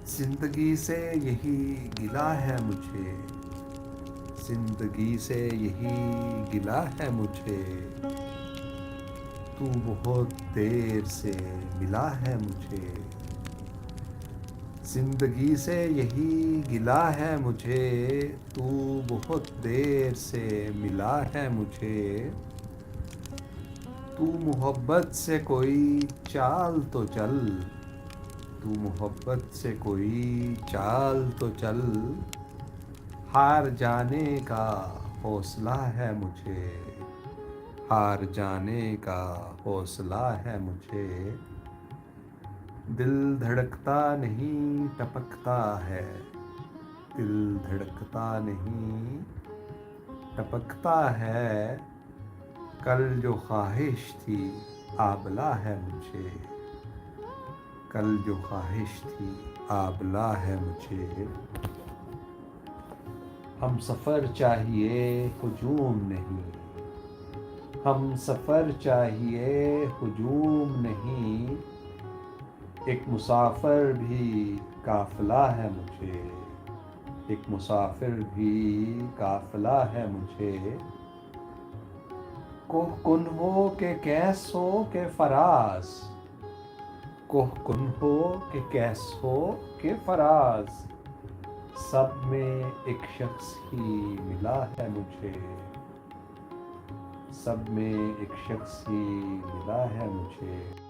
जिंदगी से यही गिला है मुझे, जिंदगी से यही गिला है मुझे। तू बहुत देर से मिला है मुझे। जिंदगी से यही गिला है मुझे, तू बहुत देर से मिला है मुझे। तू मोहब्बत से कोई चाल तो चल, तू मोहब्बत से कोई चाल तो चल। हार जाने का हौसला है मुझे, हार जाने का हौसला है मुझे। दिल धड़कता नहीं टपकता है, दिल धड़कता नहीं टपकता है। कल जो ख्वाहिश थी आबला है मुझे, कल जो ख्वाहिश थी आबला है मुझे। हम सफ़र चाहिए हुजूम नहीं, हम सफ़र चाहिए हुजूम नहीं। एक मुसाफिर भी काफ़िला है मुझे, एक मुसाफिर भी काफ़िला है मुझे। कोह कुन हो के कैस हो के फराज, कोह कुन हो के कैस हो के फराज। सब में एक शख्स ही मिला है मुझे, सब में एक शख्स ही मिला है मुझे।